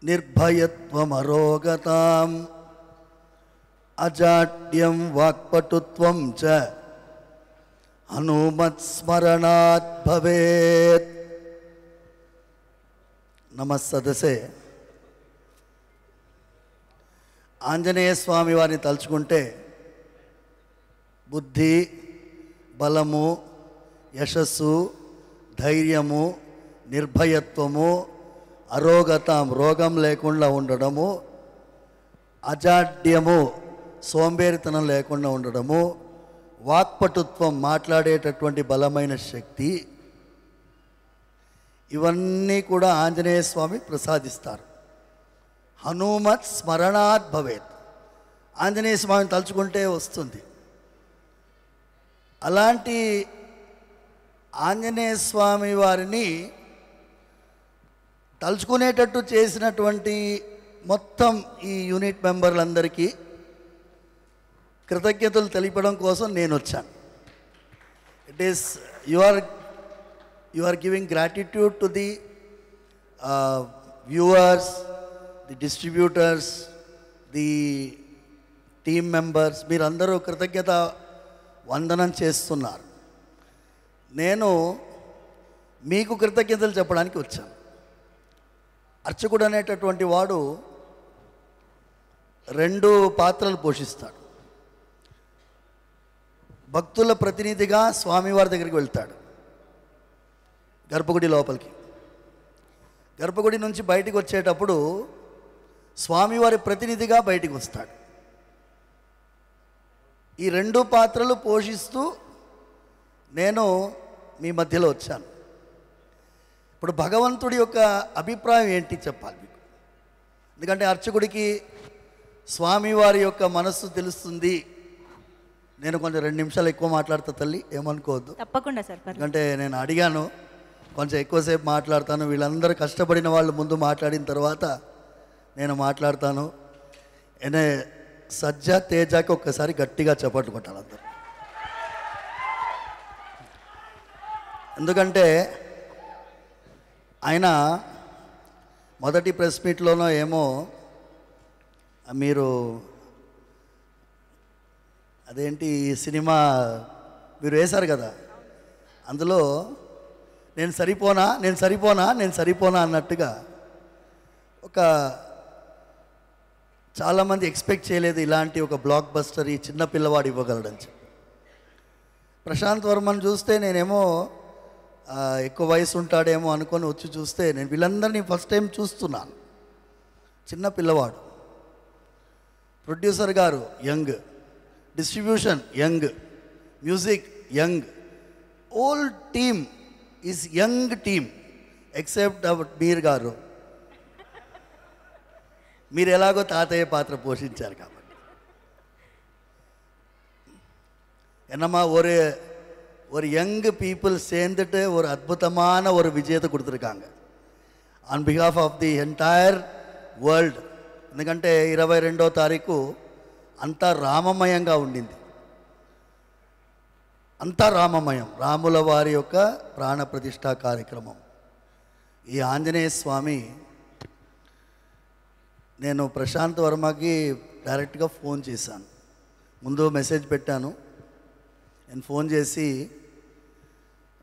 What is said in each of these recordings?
నిర్భయత్వమరోగతాం అజాడ్యం వాక్పటుత్వం చ హనుమత్స్మరణాత్ భవేత్. నమస్సదసే. ఆంజనేయ స్వామి వారిని తలుచుకుంటే బుద్ధి, బలము, యశస్సు, ధైర్యము, నిర్భయత్వము, అరోగతం రోగం లేకుండా ఉండడము, అజాడ్యము సోంబేరితనం లేకుండా ఉండడము, వాక్పటుత్వం మాట్లాడేటటువంటి బలమైన శక్తి, ఇవన్నీ కూడా ఆంజనేయ స్వామి ప్రసాదిస్తారు. హనుమత్ స్మరణాత్ భవేత్. ఆంజనేయ స్వామిని తలుచుకుంటే వస్తుంది. అలాంటి ఆంజనేయ స్వామి వారిని తలుచుకునేటట్టు చేసినటువంటి మొత్తం ఈ యూనిట్ మెంబర్లందరికీ కృతజ్ఞతలు తెలిపడం కోసం నేను వచ్చాను. It is you are giving gratitude to the viewers, the distributors, the team members. మీరందరూ కృతజ్ఞత వందనం చేస్తున్నారు. నేను మీకు కృతజ్ఞతలు చెప్పడానికి వచ్చాను. అర్చకుడు అనేటటువంటి వాడు 2 పాత్రలు పోషిస్తాడు. భక్తుల ప్రతినిధిగా స్వామివారి దగ్గరికి వెళ్తాడు, గర్భగుడి లోపలికి. గర్భగుడి నుంచి బయటికి వచ్చేటప్పుడు స్వామివారి ప్రతినిధిగా బయటికి వస్తాడు. ఈ 2 పాత్రలు పోషిస్తూ నేను మీ మధ్యలో వచ్చాను. ఇప్పుడు భగవంతుడి యొక్క అభిప్రాయం ఏంటి చెప్పాలి మీకు. ఎందుకంటే అర్చకుడికి స్వామివారి యొక్క మనస్సు తెలుస్తుంది. నేను కొంచెం 2 నిమిషాలు ఎక్కువ మాట్లాడతా తల్లి, ఏమనుకోవద్దు. తప్పకుండా సార్. ఎందుకంటే నేను అడిగాను, కొంచెం ఎక్కువసేపు మాట్లాడతాను. వీళ్ళందరూ కష్టపడిన వాళ్ళు ముందు మాట్లాడిన తర్వాత నేను మాట్లాడతాను. సజ్జ తేజాకి ఒక్కసారి గట్టిగా చప్పట్లు కొట్టాలి అందరూ. ఎందుకంటే ఆయన మొదటి ప్రెస్ మీట్లోనో ఏమో మీరు అదేంటి సినిమా మీరు వేశారు కదా, అందులో నేను సరిపోనా అన్నట్టుగా ఒక చాలామంది ఎక్స్పెక్ట్ చేయలేదు ఇలాంటి ఒక బ్లాక్ బస్టర్ ఈ చిన్న పిల్లవాడు ఇవ్వగలడని చెప్పి. ప్రశాంత్ వర్మను చూస్తే నేనేమో ఎక్కువ వయసు ఉంటాడేమో అనుకొని వచ్చి చూస్తే నేను వీళ్ళందరినీ ఫస్ట్ టైం చూస్తున్నాను. చిన్న పిల్లవాడు. ప్రొడ్యూసర్ గారు young, distribution young, music young, all team is young team except Mir గారు. మీరు ఎలాగో తాతయ్య పాత్ర పోషించారు కాబట్టి. என்னம்மா ஒரு யங் பீப்புள் சேர்ந்துட்டு ஒரு அற்புதமான ஒரு விஜயத்தை கொடுத்துருக்காங்க on behalf of the entire world. ఎందుకంటే 22వ తారీఖు అంతా రామమయంగా ఉండింది. అంతా రామమయం, రాముల వారి యొక్క ప్రాణ ప్రతిష్ఠా కార్యక్రమం. ఈ ఆంజనేయ స్వామి, నేను ప్రశాంత్ వర్మకి డైరెక్ట్గా ఫోన్ చేశాను. ముందు మెసేజ్ పెట్టాను. నేను ఫోన్ చేసి,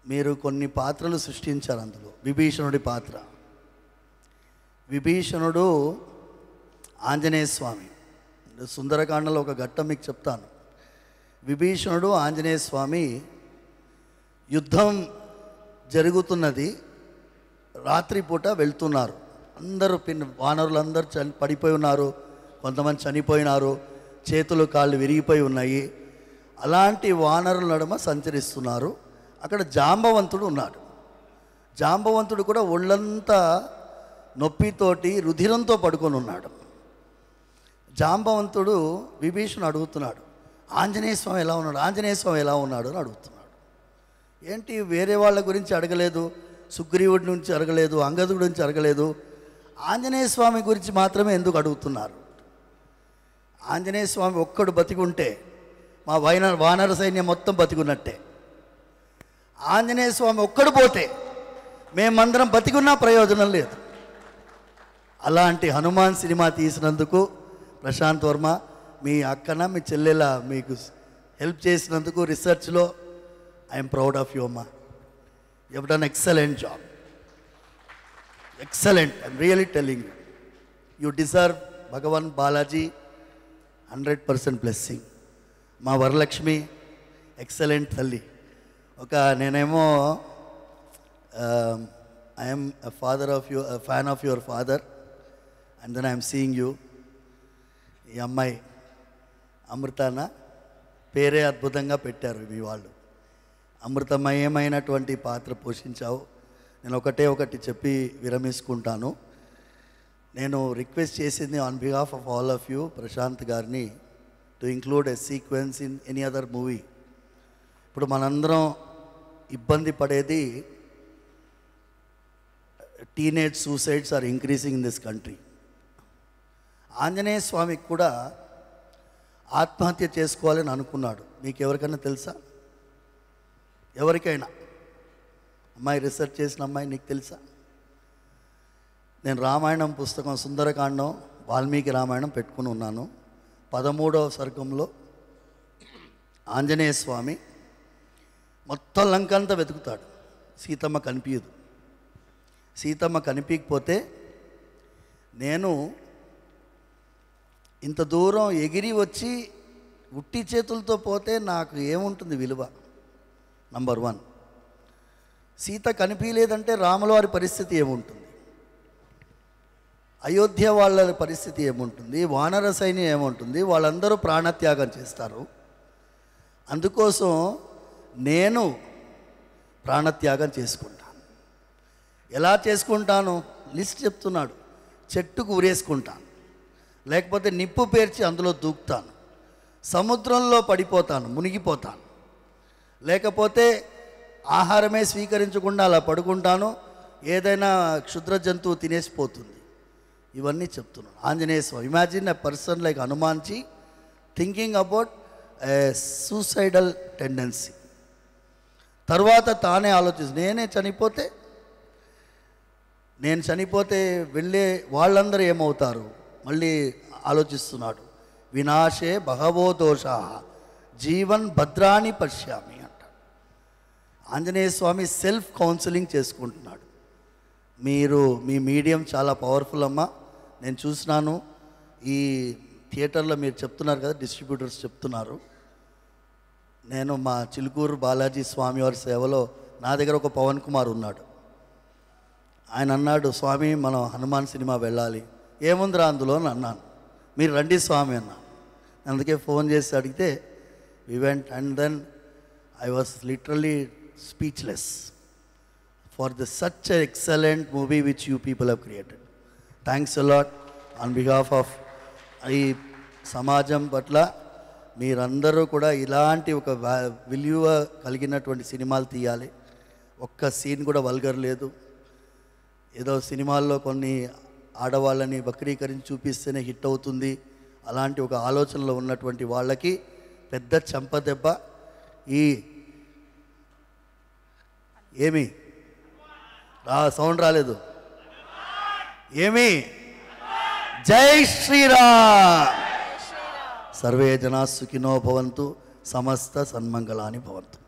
మీరు కొన్ని పాత్రలు సృష్టించారు, అందులో విభీషణుడి పాత్ర. విభీషణుడు ఆంజనేయ స్వామి. సుందరకాండలో ఒక ఘట్టం మీకు చెప్తాను. విభీషణుడు ఆంజనేయ స్వామి యుద్ధం జరుగుతున్నది, రాత్రిపూట వెళ్తున్నారు. అందరూ వానరులందరూ పడిపోయి ఉన్నారు, కొంతమంది చనిపోయినారు, చేతులు కాళ్ళు విరిగిపోయి ఉన్నాయి. అలాంటి వానరుల నడుమ సంచరిస్తున్నారు. అక్కడ జాంబవంతుడు ఉన్నాడు. జాంబవంతుడు కూడా ఒళ్ళంతా నొప్పితోటి రుధిరంతో పడుకొని ఉన్నాడు. జాంబవంతుడు విభీషణుడు అడుగుతున్నాడు, ఆంజనేయ స్వామి ఎలా ఉన్నాడు, ఆంజనేయ స్వామి ఎలా ఉన్నాడు అని అడుగుతున్నాడు. ఏంటి వేరే వాళ్ళ గురించి అడగలేదు, సుగ్రీవుడి నుంచి అడగలేదు, అంగదుడి గురించి అడగలేదు, ఆంజనేయ స్వామి గురించి మాత్రమే ఎందుకు అడుగుతున్నారు? ఆంజనేయ స్వామి ఒక్కడు బతికుంటే మా వానర సైన్యం మొత్తం బతికున్నట్టే. ఆంజనేయ స్వామి ఒక్కడు పోతే మేమందరం బతికున్నా ప్రయోజనం లేదు. అలాంటి హనుమాన్ సినిమా తీసినందుకు ప్రశాంత్ వర్మ, మీ అక్కన మీ చెల్లెల మీకు హెల్ప్ చేసినందుకు రీసెర్చ్లో ఐఎమ్ ప్రౌడ్ ఆఫ్ యూ అమ్మా. You have done excellent job, excellent. I'm really telling you, you deserve Bhagwan Balaji 100% blessing. మా వరలక్ష్మి ఎక్సలెంట్ తల్లి. నేనేమో I'm father of you, fan of your father, and then I'm seeing you. ఈ అమ్మాయి అమృతాన పేరే అద్భుతంగా పెట్టారు మీ వాళ్ళు. అమృతమయమైనటువంటి పాత్ర పోషించావు. నేను ఒకటి చెప్పి విరమించుకుంటాను. నేను రిక్వెస్ట్ చేసింది on behalf of all of you, Prashanth గారిని, to include a sequence in any other movie. ఇప్పుడు మనందరం ఇబ్బంది పడేది, teenage suicides are increasing in this country. Anjaneya స్వామికి కూడా ఆత్మహత్య చేసుకోవాలని అనుకున్నాడు. మీకు ఎవరికైనా తెలుసా? ఎవరికైనా? అమ్మాయి, రీసెర్చ్ చేసిన అమ్మాయి, నీకు తెలుసా? నేను రామాయణం పుస్తకం సుందరకాండం, వాల్మీకి రామాయణం పెట్టుకుని ఉన్నాను. 13వ సర్గంలో ఆంజనేయ స్వామి మొత్తం లంకంతా వెతుకుతాడు, సీతమ్మ కనిపించదు. సీతమ్మ కనిపించకపోతే, నేను ఇంత దూరం ఎగిరి వచ్చి ఉట్టి చేతులతో పోతే నాకు ఏముంటుంది విలువ? నంబర్ 1. సీత కనిపించలేదంటే రాముల వారి పరిస్థితి ఏముంటుంది? అయోధ్య వాళ్ళ పరిస్థితి ఏముంటుంది? వానర సైన్యం ఏముంటుంది? వాళ్ళందరూ ప్రాణత్యాగం చేస్తారు. అందుకోసం నేను ప్రాణత్యాగం చేసుకుంటాను. ఎలా చేసుకుంటాను? లిస్ట్ చెప్తున్నాడు. చెట్టుకు ఉరేసుకుంటాను, లేకపోతే నిప్పు పేర్చి అందులో దూకుతాను, సముద్రంలో పడిపోతాను, మునిగిపోతాను, లేకపోతే ఆహారమే స్వీకరించకుండా అలా పడుకుంటాను, ఏదైనా క్షుద్ర జంతువు తినేసిపోతుంది. ఇవన్నీ చెప్తున్నాను. Anjaneya Swami, imagine a person like Hanumanji thinking about a suicidal tendency. తర్వాత తానే ఆలోచిస్తుంది, నేను చనిపోతే వెళ్ళే వాళ్ళందరూ ఏమవుతారు? మళ్ళీ ఆలోచిస్తున్నాడు. వినాశే బహవో దోషా జీవన్ భద్రాని పశ్యామి అంటాడు. ఆంజనేయ స్వామి సెల్ఫ్ కౌన్సిలింగ్ చేసుకుంటున్నాడు. మీ మీడియం చాలా పవర్ఫుల్ అమ్మా. నేను చూసినాను, ఈ థియేటర్లో మీరు చెప్తున్నారు కదా, డిస్ట్రిబ్యూటర్స్ చెప్తున్నారు. నేను మా చిలుకూరు బాలాజీ స్వామి వారి సేవలో నా దగ్గర ఒక పవన్ కుమార్ ఉన్నాడు. ఆయన అన్నాడు, స్వామి మనం హనుమాన్ సినిమా వెళ్ళాలి. ఏముందిరా అందులో అని అన్నాను. మీరు రండి స్వామి అన్నాను. అందుకే ఫోన్ చేసి అడిగితే we went, and then I was literally speechless for such an excellent movie which you people have created. Thanks a lot on behalf of ఈ సమాజం పట్ల. మీరందరూ కూడా ఇలాంటి ఒక విలువ కలిగినటువంటి సినిమాలు తీయాలి. ఒక్క సీన్ కూడా వల్గర్ లేదు. ఏదో సినిమాల్లో కొన్ని ఆడవాళ్ళని వక్రీకరించి చూపిస్తేనే హిట్ అవుతుంది, అలాంటి ఒక ఆలోచనలో ఉన్నటువంటి వాళ్ళకి పెద్ద చెంపదెబ్బ. ఏమి సౌండ్ రాలేదు? ఏమి? జై శ్రీరామ్. సర్వే జనా సుఖినో భవంతు, సమస్త సన్మంగళాని భవంతు.